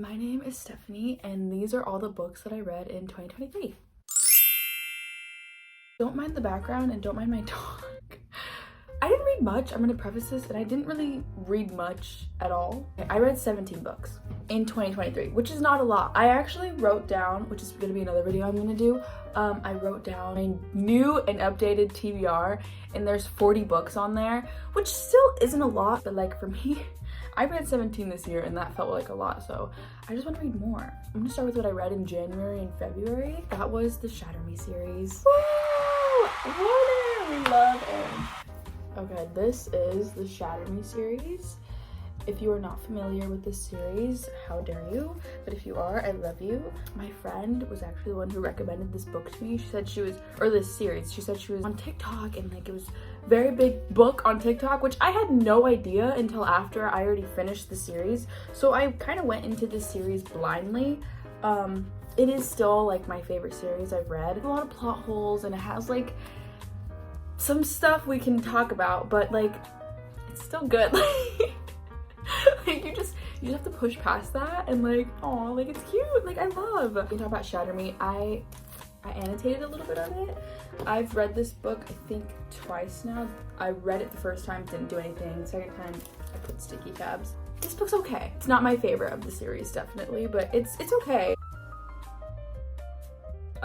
My name is Stephanie, and these are all the books that I read in 2023. Don't mind the background and don't mind my dog. I didn't read much, I'm gonna preface this, and I didn't really read much at all. I read 17 books in 2023, which is not a lot. I actually wrote down, which is gonna be another video I'm gonna do, I wrote down a new and updated TBR, and there's 40 books on there, which still isn't a lot, but like for me, I read 17 this year and that felt like a lot, so I just want to read more. I'm gonna start with what I read in January and February. That was the Shatter Me series. Woo! Warner! We love Aaron. Okay, this is the Shatter Me series. If you are not familiar with this series, how dare you? But if you are, I love you. My friend was actually the one who recommended this book to me. She said she was, or this series, she said she was on TikTok and like it was very big book on TikTok, which I had no idea until after I already finished the series. So I kind of went into this series blindly. It is still like my favorite series I've read. A lot of plot holes and it has like some stuff we can talk about, but like it's still good. Like you just have to push past that and like, oh, like it's cute. Like I love. We can talk about Shatter Me. I annotated a little bit of it. I've read this book I think twice now. I read it the first time, didn't do anything. Second time I put sticky tabs. This book's okay. It's not my favorite of the series definitely, but it's okay.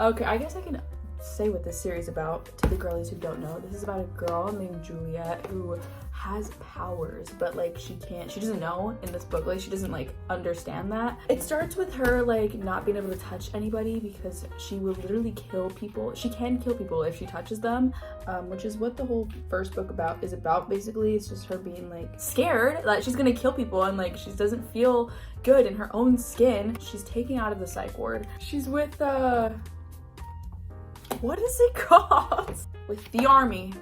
Okay, I guess I can say what this series is about to the girlies who don't know. This is about a girl named Juliet who has powers, but like she doesn't know in this book, like she doesn't like understand that. It starts with her like not being able to touch anybody because she will literally kill people. She can kill people if she touches them, which is what the whole first book is about. Basically, it's just her being like scared that she's gonna kill people and like she doesn't feel good in her own skin. She's taken out of the psych ward. She's with what is it called? With the army,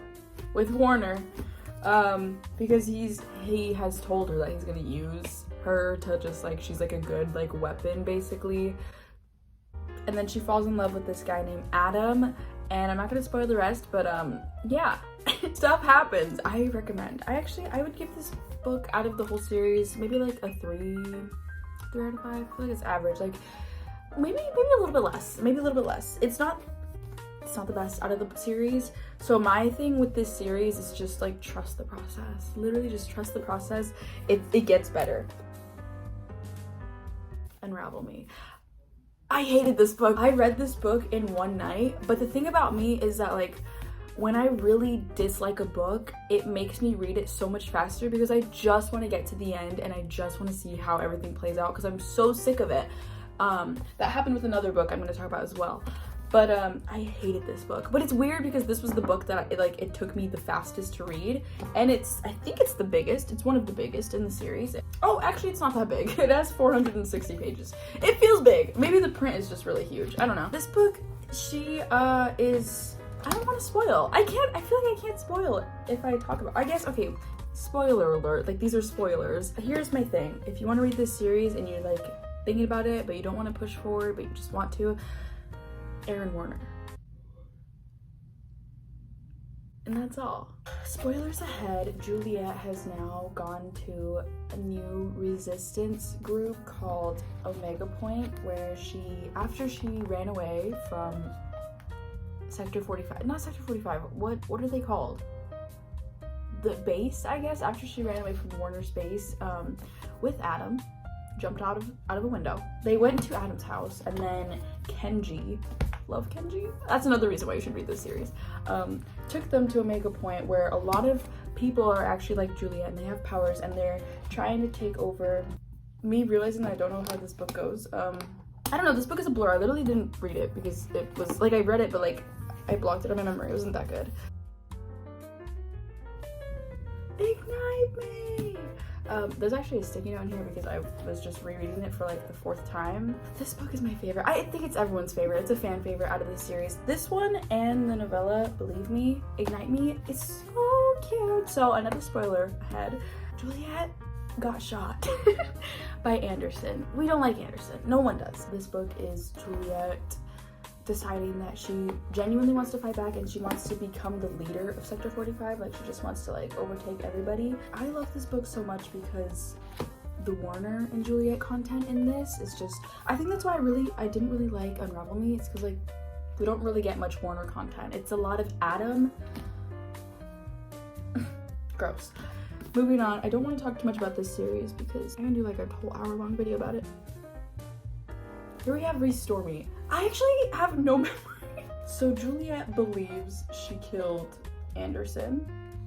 with Warner, because he has told her that he's gonna use her to just like, she's like a good like weapon basically. And then she falls in love with this guy named Adam, and I'm not gonna spoil the rest, but yeah, stuff happens. I recommend. I would give this book out of the whole series maybe like a 3 out of 5. I feel like it's average, like maybe a little bit less, It's not the best out of the series. So my thing with this series is just like trust the process. Literally just trust the process. It gets better. Unravel Me. I hated this book. I read this book in one night, but the thing about me is that like when I really dislike a book, it makes me read it so much faster because I just want to get to the end and I just want to see how everything plays out because I'm so sick of it. That happened with another book I'm going to talk about as well. But I hated this book. But it's weird because this was the book that it took me the fastest to read. And I think it's the biggest. It's one of the biggest in the series. Oh, actually it's not that big. It has 460 pages. It feels big. Maybe the print is just really huge. I don't know. This book, she is, I don't want to spoil. I feel like I can't spoil it if I talk about, I guess, okay, spoiler alert. Like these are spoilers. Here's my thing. If you want to read this series and you're like thinking about it, but you don't want to push forward, but you just want to, Aaron Warner. And that's all. Spoilers ahead, Juliet has now gone to a new resistance group called Omega Point, where after she ran away from Sector 45, not Sector 45, what are they called? The base, I guess, after she ran away from Warner's base with Adam, jumped out of a window. They went to Adam's house, and then Kenji, love Kenji? That's another reason why you should read this series. Took them to Omega Point where a lot of people are actually like Juliet and they have powers and they're trying to take over. Me realizing that I don't know how this book goes. I don't know, this book is a blur. I literally didn't read it because it was like I read it but like I blocked it on my memory. It wasn't that good. Ignite me! There's actually a sticky note in here because I was just rereading it for like the 4th time. This book is my favorite. I think it's everyone's favorite. It's a fan favorite out of this series. This one and the novella, Believe Me, Ignite Me, is so cute. So another spoiler ahead. Juliet got shot by Anderson. We don't like Anderson. No one does. This book is Juliet deciding that she genuinely wants to fight back and she wants to become the leader of Sector 45. Like she just wants to like overtake everybody. I love this book so much because the Warner and Juliet content in this. It's just, I think that's why I didn't really like Unravel Me. It's because like we don't really get much Warner content. It's a lot of Adam. Gross. Moving on, I don't want to talk too much about this series because I'm gonna do like a whole hour-long video about it. Here we have Restore Me. I actually have no memory. So Juliet believes she killed Anderson,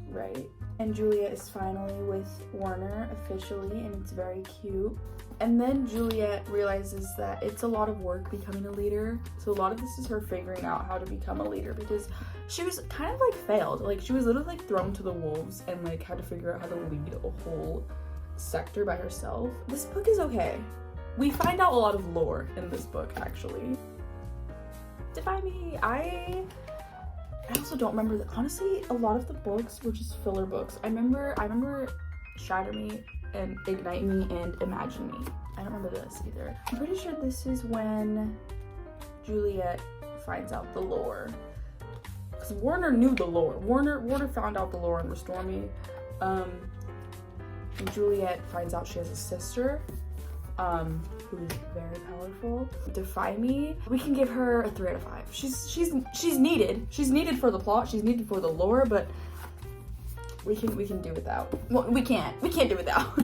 right? And Juliet is finally with Warner officially, and it's very cute. And then Juliet realizes that it's a lot of work becoming a leader. So a lot of this is her figuring out how to become a leader because she was kind of like failed. Like she was literally like thrown to the wolves and like had to figure out how to lead a whole sector by herself. This book is okay. We find out a lot of lore in this book actually. Defy Me. I also don't remember that. Honestly, a lot of the books were just filler books. I remember Shatter Me and Ignite Me and Imagine Me. I don't remember this either. I'm pretty sure this is when Juliet finds out the lore. Because Warner knew the lore. Warner found out the lore in Restore Me. And Juliet finds out she has a sister. Who's very powerful. Defy Me. We can give her a 3 out of 5. She's needed. She's needed for the plot. She's needed for the lore, but we can do without. Well, we can't do without.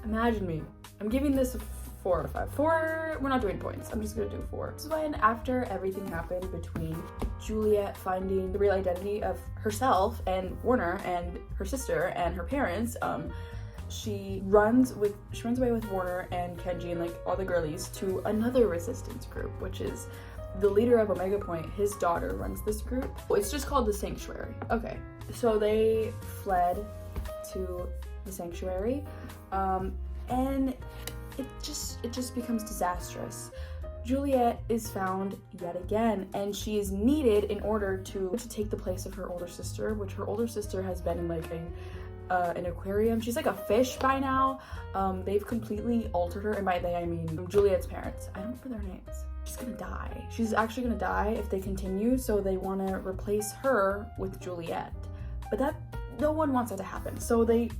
Imagine Me. I'm giving this a 4 out of 5. 4. We're not doing points. I'm just gonna do 4. This is when after everything happened between Juliet finding the real identity of herself and Warner and her sister and her parents, she runs away with Warner and Kenji and like all the girlies to another resistance group, which is the leader of Omega Point. His daughter runs this group. It's just called the Sanctuary. Okay, so they fled to the Sanctuary, and it just becomes disastrous. Juliet is found yet again, and she is needed in order to take the place of her older sister, which her older sister has been in like an aquarium. She's like a fish by now. They've completely altered her, and by they I mean Juliet's parents. I don't remember their names. She's gonna die. She's actually gonna die if they continue, so they want to replace her with Juliet. But that no one wants that to happen. So they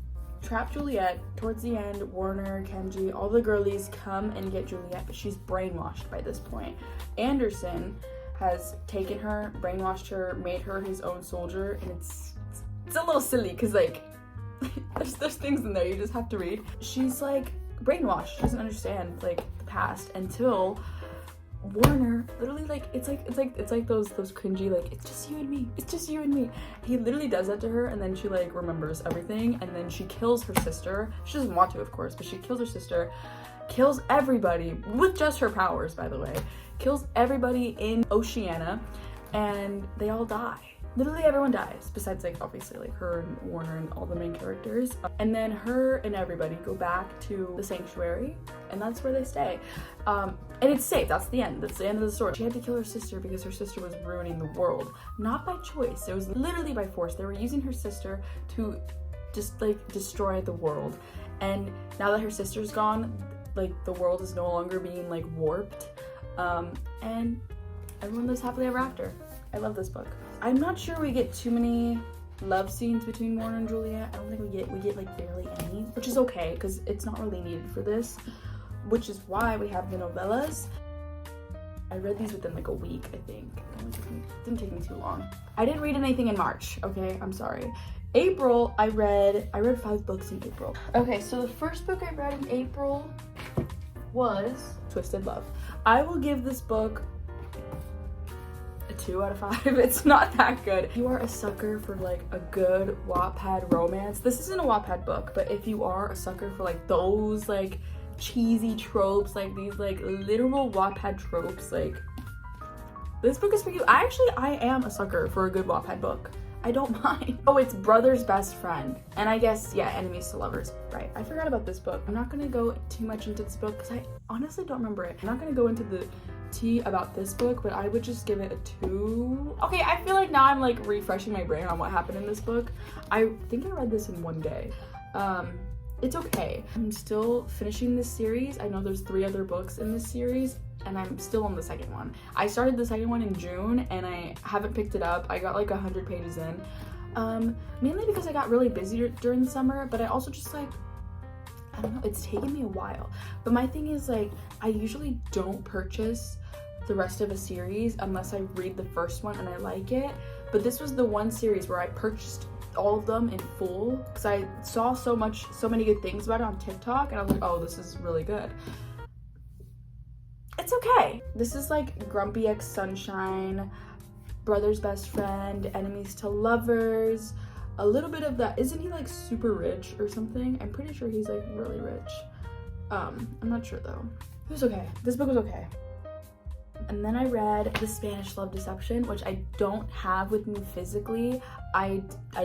trap Juliet. Towards the end, Warner, Kenji, all the girlies come and get Juliet, but she's brainwashed by this point. Anderson has taken her, brainwashed her, made her his own soldier, and it's a little silly because like there's things in there you just have to read. She's like brainwashed. She doesn't understand like the past until Warner literally like it's like those cringy like it's just you and me. It's just you and me. He literally does that to her, and then she like remembers everything, and then she kills her sister. She doesn't want to, of course, but she kills her sister, kills everybody with just her powers, by the way. Kills everybody in Oceania, and they all die. Literally everyone dies, besides like obviously like her and Warner and all the main characters. And then her and everybody go back to the Sanctuary, and that's where they stay. And it's safe, that's the end. That's the end of the story. She had to kill her sister because her sister was ruining the world. Not by choice, it was literally by force. They were using her sister to just like destroy the world. And now that her sister's gone, like the world is no longer being like warped. And everyone lives happily ever after. I love this book. I'm not sure we get too many love scenes between Warner and Juliet. I don't think we get like barely any, which is okay because it's not really needed for this, which is why we have the novellas. I read these within like a week, I think. It didn't take me too long. I didn't read anything in March, okay? I'm sorry. April, I read 5 books in April. Okay, so the first book I read in April was Twisted Love. I will give this book a 2 out of 5. It's not that good. If you are a sucker for like a good Wattpad romance, this isn't a Wattpad book, but if you are a sucker for like those like cheesy tropes, like these like literal Wattpad tropes, like this book is for you. I am a sucker for a good Wattpad book. I don't mind. Oh, it's Brother's Best Friend. And I guess, yeah, Enemies to Lovers. Right, I forgot about this book. I'm not gonna go too much into this book because I honestly don't remember it. I'm not gonna go into the tea about this book, but I would just give it a 2. Okay, I feel like now I'm like refreshing my brain on what happened in this book. I think I read this in one day. It's okay. I'm still finishing this series. I know there's 3 other books in this series, and I'm still on the second one. I started the second one in June, and I haven't picked it up. I got like 100 pages in. Mainly because I got really busy during the summer, but I also just like, I don't know, it's taken me a while. But my thing is like, I usually don't purchase the rest of a series unless I read the first one and I like it. But this was the one series where I purchased all of them in full because I saw so many good things about it on TikTok, and I was like, oh, this is really good. It's okay. This is like Grumpy X Sunshine, Brother's Best Friend, Enemies to Lovers, a little bit of that. Isn't he like super rich or something? I'm pretty sure he's like really rich. I'm not sure though. It was okay. This book was okay. And then I read The Spanish Love Deception, which I don't have with me physically. I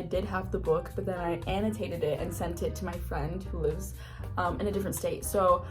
did have the book, but then I annotated it and sent it to my friend who lives in a different state. So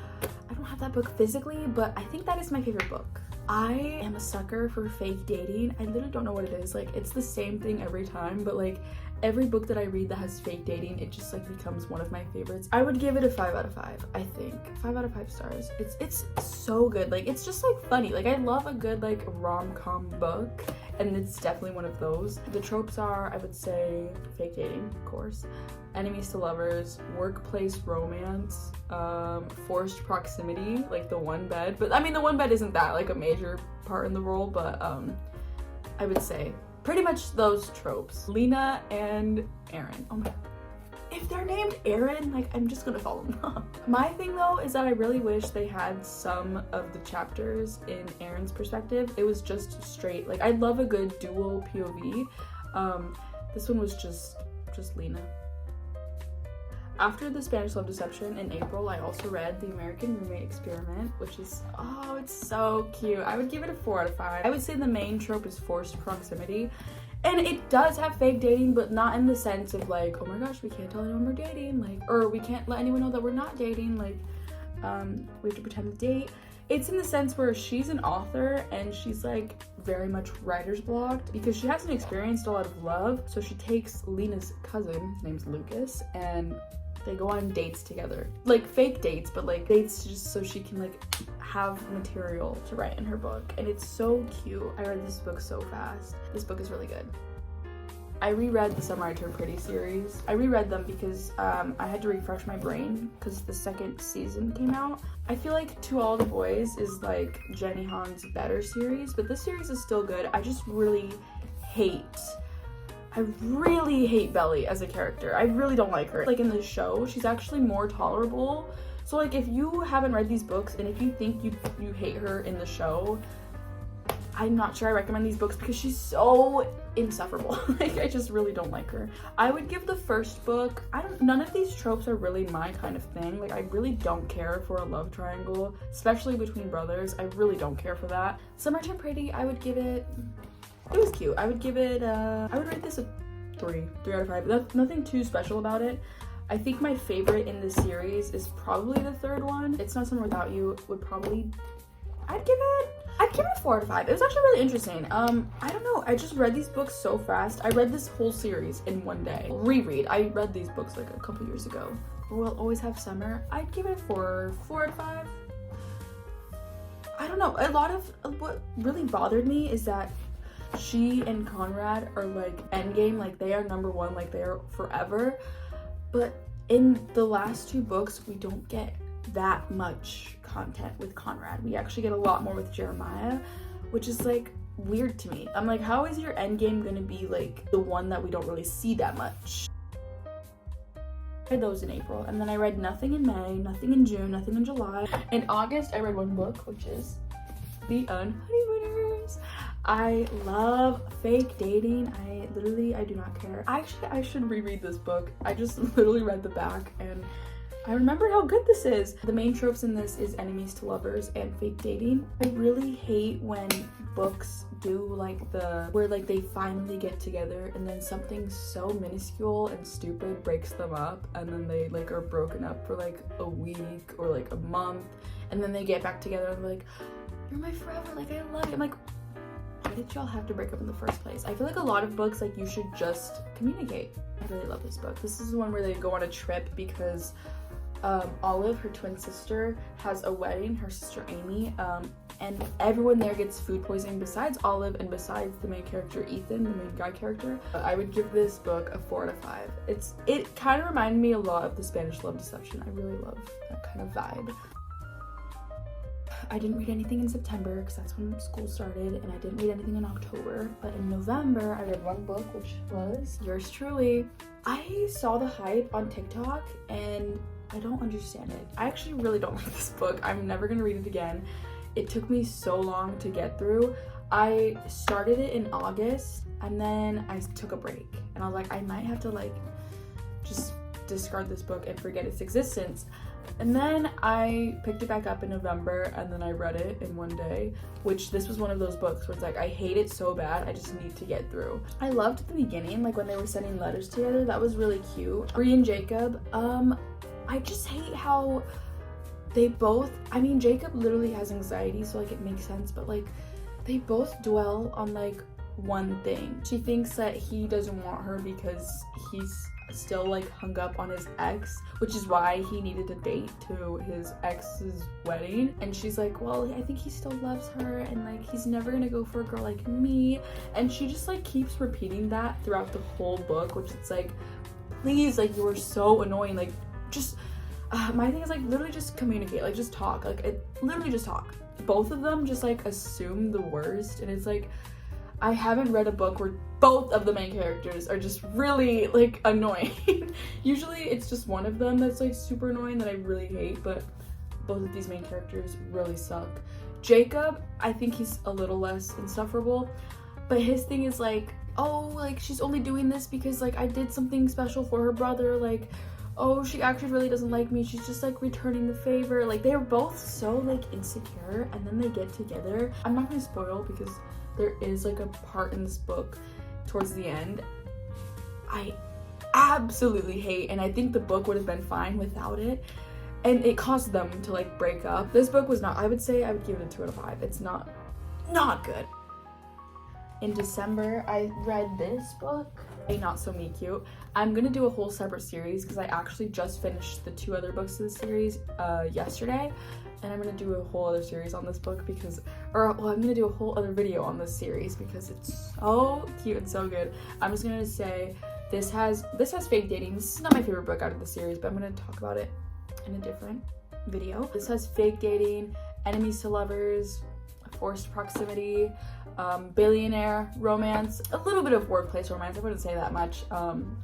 I don't have that book physically, but I think that is my favorite book. I am a sucker for fake dating. I literally don't know what it is. Like, it's the same thing every time, but like every book that I read that has fake dating, it just like becomes one of my favorites. I would give it a 5 out of 5, I think. 5 out of 5 stars. It's so good. Like, it's just like funny. Like, I love a good like rom-com book, and it's definitely one of those. The tropes are, I would say, fake dating, of course, enemies to lovers, workplace romance, forced proximity, like the one bed. But I mean, the one bed isn't that like a major part in the role, but I would say pretty much those tropes. Lena and Aaron. Oh my god. If they're named Aaron, like, I'm just gonna fall in love. My thing though is that I really wish they had some of the chapters in Aaron's perspective. It was just straight, like, I love a good dual POV. This one was just Lena. After The Spanish Love Deception in April, I also read The American Roommate Experiment, which is, oh, it's so cute. I would give it a 4 out of 5. I would say the main trope is forced proximity. And it does have fake dating, but not in the sense of like, oh my gosh, we can't tell anyone we're dating, like, or we can't let anyone know that we're not dating, like, we have to pretend to date. It's in the sense where she's an author and she's like very much writer's blocked because she hasn't experienced a lot of love. So she takes Lena's cousin, his name's Lucas, and they go on dates together. Like fake dates, but like dates just so she can like have material to write in her book. And it's so cute. I read this book so fast. This book is really good. I reread the Summer I Turned Pretty series. I reread them because I had to refresh my brain because the second season came out. I feel like To All the Boys is like Jenny Han's better series, but this series is still good. I just really hate Belly as a character. I really don't like her. Like in the show, she's actually more tolerable. So like if you haven't read these books and if you think you hate her in the show, I'm not sure I recommend these books because she's so insufferable. Like, I just really don't like her. I would give the first book, none of these tropes are really my kind of thing. Like, I really don't care for a love triangle, especially between brothers. I really don't care for that. Summer Turned Pretty, I would give it was cute. I would give it, I would rate this a 3 out of 5. That's nothing too special about it. I think my favorite in this series is probably the third one. It's Not Summer Without You would probably, I'd give it a 4 out of 5. It was actually really interesting. I don't know. I just read these books so fast. I read this whole series in one day. Reread. I read these books like a couple years ago. We'll Always Have Summer. I'd give it a 4 out of 5. I don't know. A lot of what really bothered me is that she and Conrad are like endgame. Like they are number one. Like they are forever. But in the last 2 books, we don't get that much content with Conrad. We actually get a lot more with Jeremiah, which is like weird to me. I'm like, how is your endgame gonna be like the one that we don't really see that much? I read those in April, and then I read nothing in May, nothing in June, nothing in July. In August, I read one book, which is The Unhoneymooners. I love fake dating. I do not care. Actually, I should reread this book. I just literally read the back and I remember how good this is. The main tropes in this is enemies to lovers and fake dating. I really hate when books do like where like they finally get together and then something so minuscule and stupid breaks them up, and then they like are broken up for like a week or like a month, and then they get back together and they're like, you're my forever, like I love you. I'm like, why did y'all have to break up in the first place? I feel like a lot of books, like you should just communicate. I really love this book. This is the one where they go on a trip because Olive, her twin sister, has a wedding. Her sister Amy and everyone there gets food poisoning besides Olive and besides the main character Ethan, the main guy character. I would give this book a 4 out of 5. It kind of reminded me a lot of The Spanish Love Deception. I really love that kind of vibe. I didn't read anything in September because that's when school started, and I didn't read anything in October. But in November, I read one book, which was yours truly. I saw the hype on TikTok, and I don't understand it. I actually really don't like this book. I'm never gonna read it again. It took me so long to get through. I started it in August, and then I took a break. And I was like, I might have to like just discard this book and forget its existence. And then I picked it back up in November, and then I read it in one day, which this was one of those books where it's like, I hate it so bad, I just need to get through. I loved the beginning, like when they were sending letters together, that was really cute. Bree and Jacob, I just hate how they both, I mean, Jacob literally has anxiety, so like it makes sense, but like they both dwell on like one thing. She thinks that he doesn't want her because he's still like hung up on his ex, which is why he needed a date to his ex's wedding. And she's like, well, I think he still loves her, and like he's never gonna go for a girl like me. And she just like keeps repeating that throughout the whole book, which it's like, please, like, you are so annoying. Like, just my thing is like literally just communicate, like just talk, like literally just talk. Both of them just like assume the worst, and it's like, I haven't read a book where both of the main characters are just really like annoying. Usually it's just one of them that's like super annoying that I really hate, but both of these main characters really suck. Jacob, I think he's a little less insufferable, but his thing is like, oh, like she's only doing this because like I did something special for her brother, like, oh, she actually really doesn't like me, she's just like returning the favor. Like they're both so like insecure, and then they get together. I'm not gonna spoil because there is like a part in this book towards the end I absolutely hate, and I think the book would have been fine without it, and it caused them to like break up. This book was not, I would say I would give it a 2 out of 5. It's not good. In December, I read this book, Not So Me Cute. I'm gonna do a whole separate series because I actually just finished the 2 other books of the series yesterday, and I'm gonna do a whole other series on this book because, I'm gonna do a whole other video on this series because it's so cute and so good. I'm just gonna say this has fake dating. This is not my favorite book out of the series, but I'm gonna talk about it in a different video. This has fake dating, enemies to lovers, forced proximity, billionaire romance, a little bit of workplace romance. I wouldn't say that much.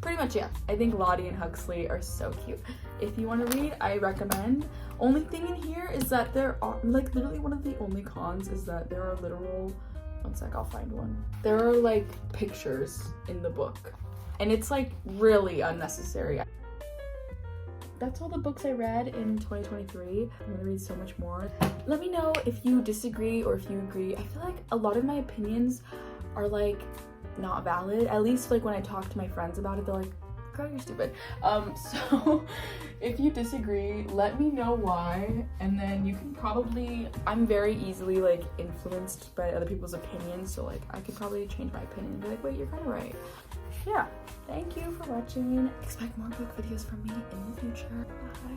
Pretty much, yeah. I think Lottie and Huxley are so cute. If you want to read, I recommend. Only thing in here is that there are, like, literally one of the only cons is that there are literal, one sec, I'll find one. There are like pictures in the book, and it's like really unnecessary. That's all the books I read in 2023. I'm gonna read so much more. Let me know if you disagree or if you agree. I feel like a lot of my opinions are like not valid. At least like when I talk to my friends about it, they're like, girl, you're stupid. So if you disagree, let me know why, and then you can probably, I'm very easily like influenced by other people's opinions, so like I could probably change my opinion and be like, wait, you're kind of right. Yeah, thank you for watching. Expect more book videos from me in the future. Bye.